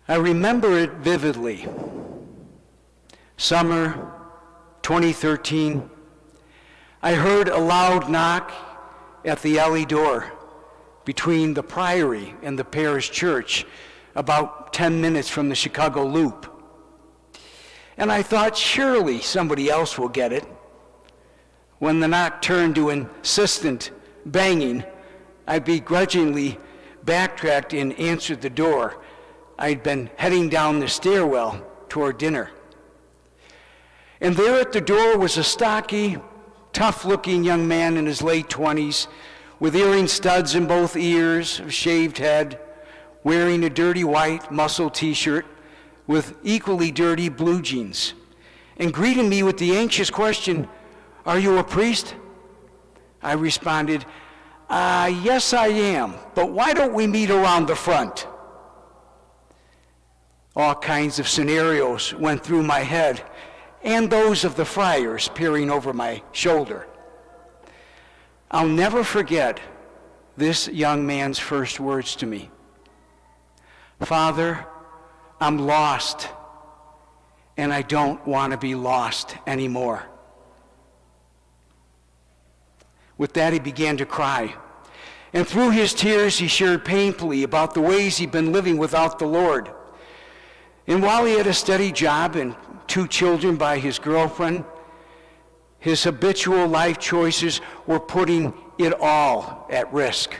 I remember it vividly. Summer 2013, I heard a loud knock at the alley door between the Priory and the parish church, about 10 minutes from the Chicago Loop. And I thought, surely somebody else will get it. When the knock turned to insistent banging, I begrudgingly backtracked and answered the door. I'd been heading down the stairwell toward dinner. And there at the door was a stocky, tough-looking young man in his late 20s, with earring studs in both ears, a shaved head, wearing a dirty white muscle t-shirt with equally dirty blue jeans, and greeting me with the anxious question, "Are you a priest?" I responded, "Yes, I am, but why don't we meet around the front?" All kinds of scenarios went through my head, and those of the friars peering over my shoulder. I'll never forget this young man's first words to me. "Father, I'm lost, and I don't want to be lost anymore." With that, he began to cry. And through his tears, he shared painfully about the ways he'd been living without the Lord. And while he had a steady job and 2 children by his girlfriend, his habitual life choices were putting it all at risk.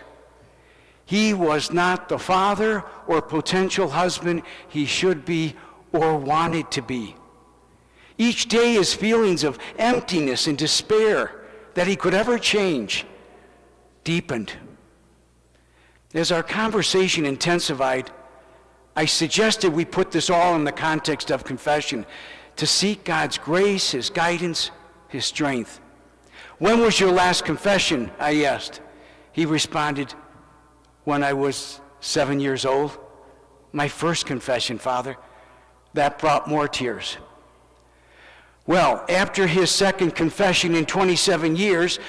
He was not the father or potential husband he should be or wanted to be. Each day, his feelings of emptiness and despair that he could ever change deepened. As our conversation intensified, I suggested we put this all in the context of confession, to seek God's grace, his guidance, his strength. "When was your last confession?" I asked. He responded, "When I was 7 years old. My first confession, Father." That brought more tears. Well, after his second confession in 27 years,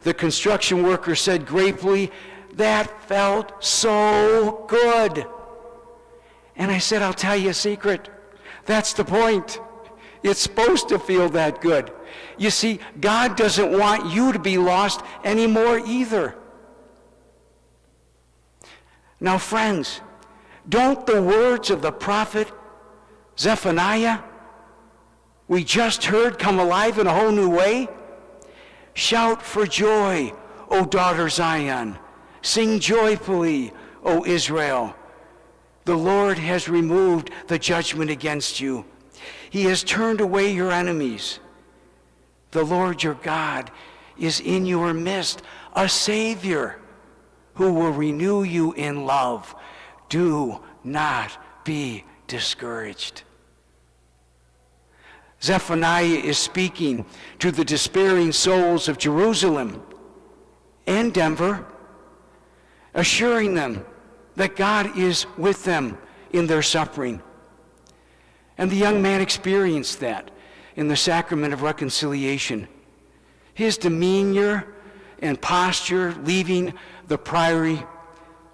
the construction worker said gratefully, "That felt so good." And I said, "I'll tell you a secret. That's the point. It's supposed to feel that good. You see, God doesn't want you to be lost anymore either." Now, friends, don't the words of the prophet Zephaniah we just heard come alive in a whole new way? "Shout for joy, O daughter Zion. Sing joyfully, O Israel. The Lord has removed the judgment against you. He has turned away your enemies. The Lord your God is in your midst, a Savior who will renew you in love. Do not be discouraged." Zephaniah is speaking to the despairing souls of Jerusalem and Denver, assuring them that God is with them in their suffering. And the young man experienced that in the sacrament of reconciliation. His demeanor and posture leaving the priory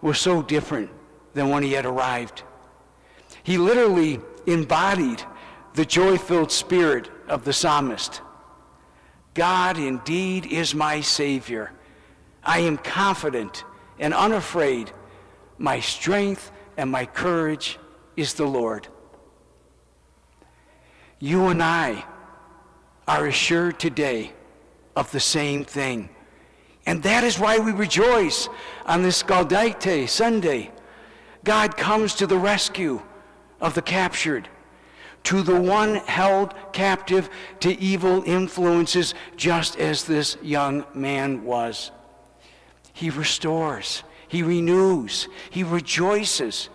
was so different than when he had arrived. He literally embodied the joy-filled spirit of the psalmist. "God indeed is my Savior. I am confident and unafraid. My strength and my courage is the Lord." You and I are assured today of the same thing. And that is why we rejoice on this Gaudete Sunday. God comes to the rescue of the captured, to the one held captive to evil influences, just as this young man was. He restores, he renews, he rejoices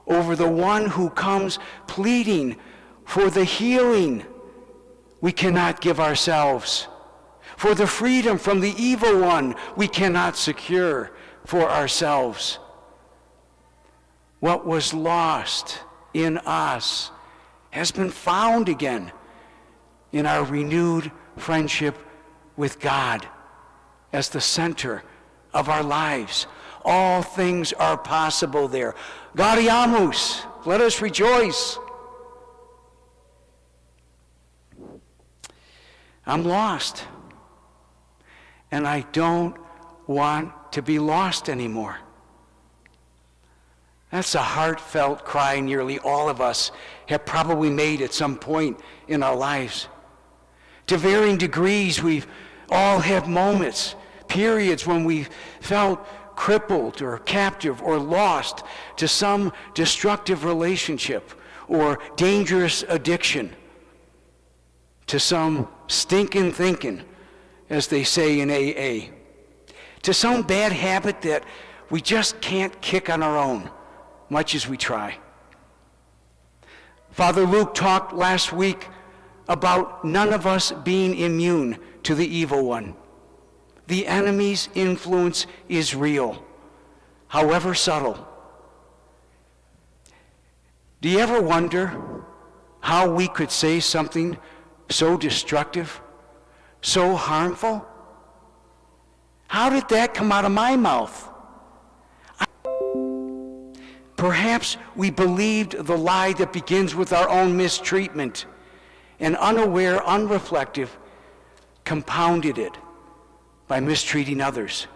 over the one who comes pleading for the healing we cannot give ourselves, for the freedom from the evil one we cannot secure for ourselves. What was lost in us has been found again in our renewed friendship with God as the center of our lives. All things are possible there. Gaudiamus, Let us rejoice. I'm lost, and I don't want to be lost anymore. That's a heartfelt cry nearly all of us have probably made at some point in our lives. To varying degrees, we've all had moments, periods when we felt crippled or captive or lost to some destructive relationship or dangerous addiction, to some stinking thinking, as they say in AA, to some bad habit that we just can't kick on our own, much as we try. Father Luke talked last week about none of us being immune to the evil one. The enemy's influence is real, however subtle. Do you ever wonder how we could say something so destructive, so harmful? How did that come out of my mouth? Perhaps we believed the lie that begins with our own mistreatment, and unaware, unreflective, compounded it by mistreating others.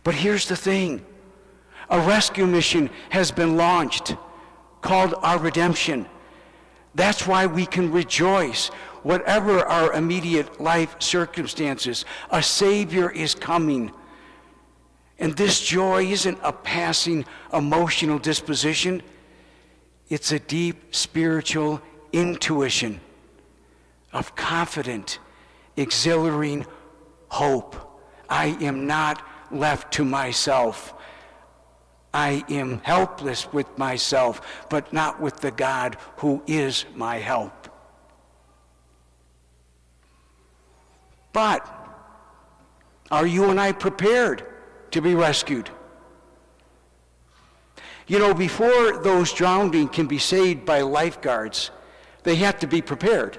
But here's the thing. A rescue mission has been launched called Our Redemption. That's why we can rejoice whatever our immediate life circumstances. A Savior is coming. And this joy isn't a passing emotional disposition. It's a deep spiritual intuition of confident, exhilarating hope. I am not left to myself. I am helpless with myself, but not with the God who is my help. But are you and I prepared to be rescued? You know, before those drowning can be saved by lifeguards, they have to be prepared.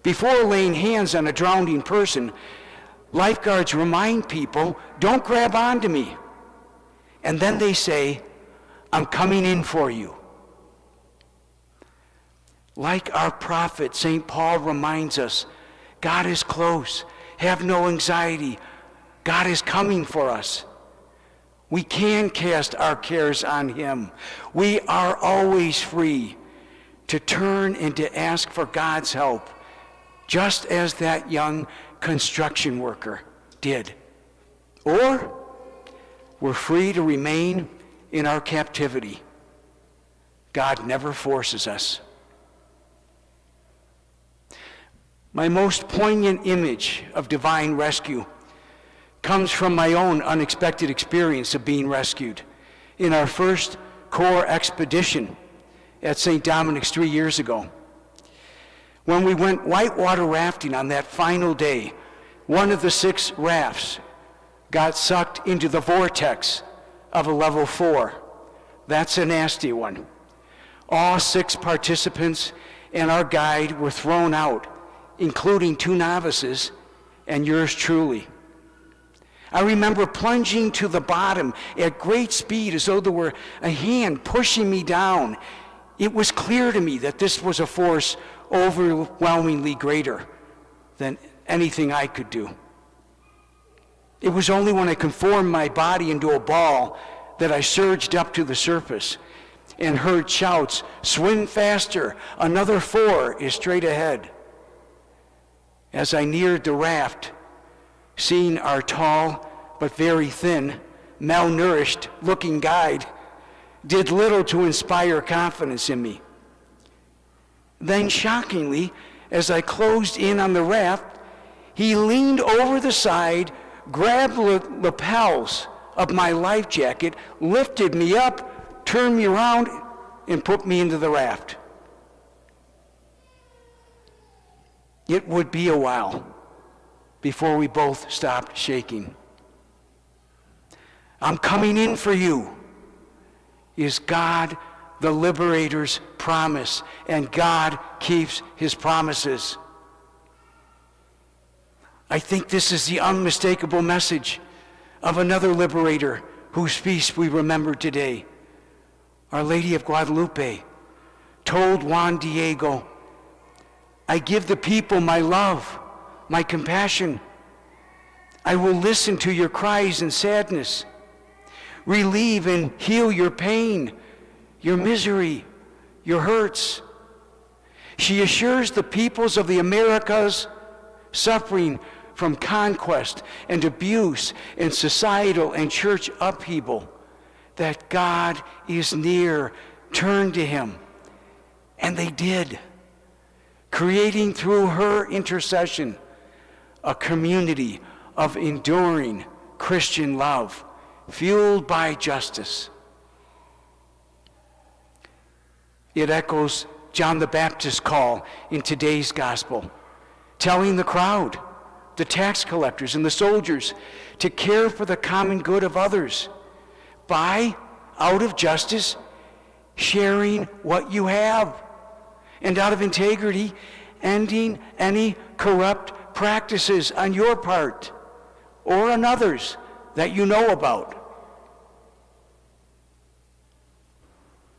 Before laying hands on a drowning person, lifeguards remind people, don't grab onto me. And then they say, I'm coming in for you. Like our prophet, St. Paul reminds us, God is close. Have no anxiety. God is coming for us. We can cast our cares on him. We are always free to turn and to ask for God's help, just as that young construction worker did. Or we're free to remain in our captivity. God never forces us. My most poignant image of divine rescue comes from my own unexpected experience of being rescued in our first Corps expedition at St. Dominic's 3 years ago. When we went whitewater rafting on that final day, one of the 6 rafts got sucked into the vortex of a level 4. That's a nasty one. All 6 participants and our guide were thrown out, including 2 novices and yours truly. I remember plunging to the bottom at great speed as though there were a hand pushing me down. It was clear to me that this was a force overwhelmingly greater than anything I could do. It was only when I conformed my body into a ball that I surged up to the surface and heard shouts, "Swim faster, another 4 is straight ahead." As I neared the raft, seeing our tall but very thin, malnourished looking guide did little to inspire confidence in me. Then shockingly, as I closed in on the raft, he leaned over the side, grabbed the lapels of my life jacket, lifted me up, turned me around, and put me into the raft. It would be a while before we both stopped shaking. I'm coming in for you is God the Liberator's promise, and God keeps his promises. I think this is the unmistakable message of another liberator whose feast we remember today, Our Lady of Guadalupe told Juan Diego, I give the people my love, my compassion. I will listen to your cries and sadness, relieve and heal your pain, your misery, your hurts. She assures the peoples of the Americas suffering from conquest and abuse and societal and church upheaval that God is near. Turn to him. And they did, creating through her intercession a community of enduring Christian love, fueled by justice. It echoes John the Baptist's call in today's gospel, telling the crowd, the tax collectors and the soldiers, to care for the common good of others by, out of justice, sharing what you have, and out of integrity, ending any corrupt practices on your part or on others that you know about.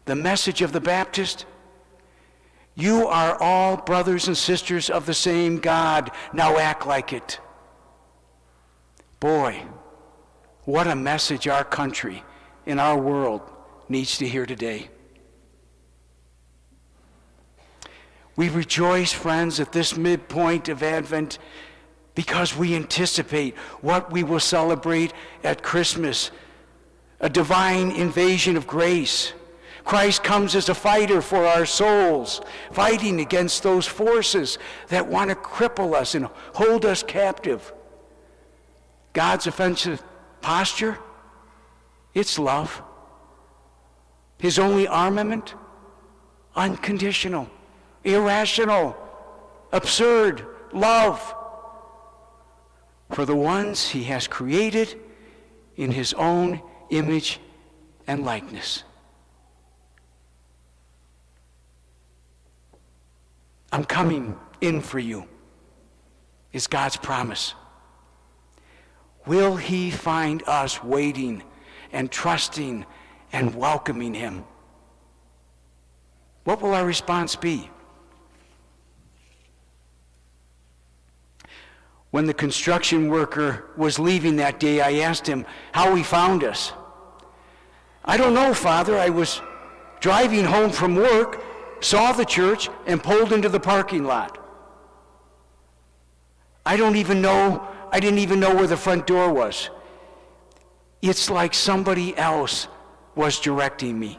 The message of the Baptist: you are all brothers and sisters of the same God. Now act like it. Boy, what a message our country and our world needs to hear today. We rejoice, friends, at this midpoint of Advent because we anticipate what we will celebrate at Christmas, a divine invasion of grace. Christ comes as a fighter for our souls, fighting against those forces that want to cripple us and hold us captive. God's offensive posture, it's love. His only armament, unconditional, irrational, absurd love for the ones he has created in his own image and likeness. I'm coming in for you is God's promise. Will he find us waiting and trusting and welcoming him? What will our response be? When the construction worker was leaving that day, I asked him how he found us. I don't know, Father. I was driving home from work, saw the church, and pulled into the parking lot. I didn't even know where the front door was. It's like somebody else was directing me.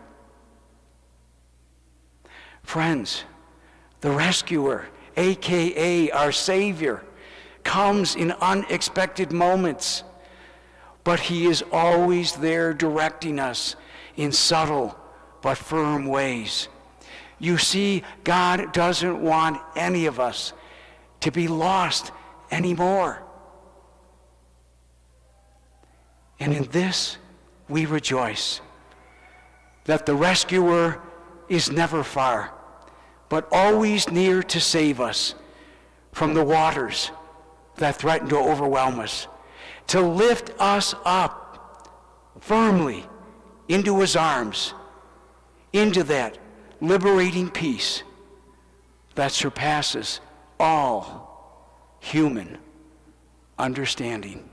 Friends, the rescuer, aka our Savior, comes in unexpected moments, but he is always there directing us in subtle but firm ways. You see, God doesn't want any of us to be lost anymore. And in this, we rejoice that the rescuer is never far, but always near to save us from the waters that threaten to overwhelm us, to lift us up firmly into his arms, into that liberating peace that surpasses all human understanding.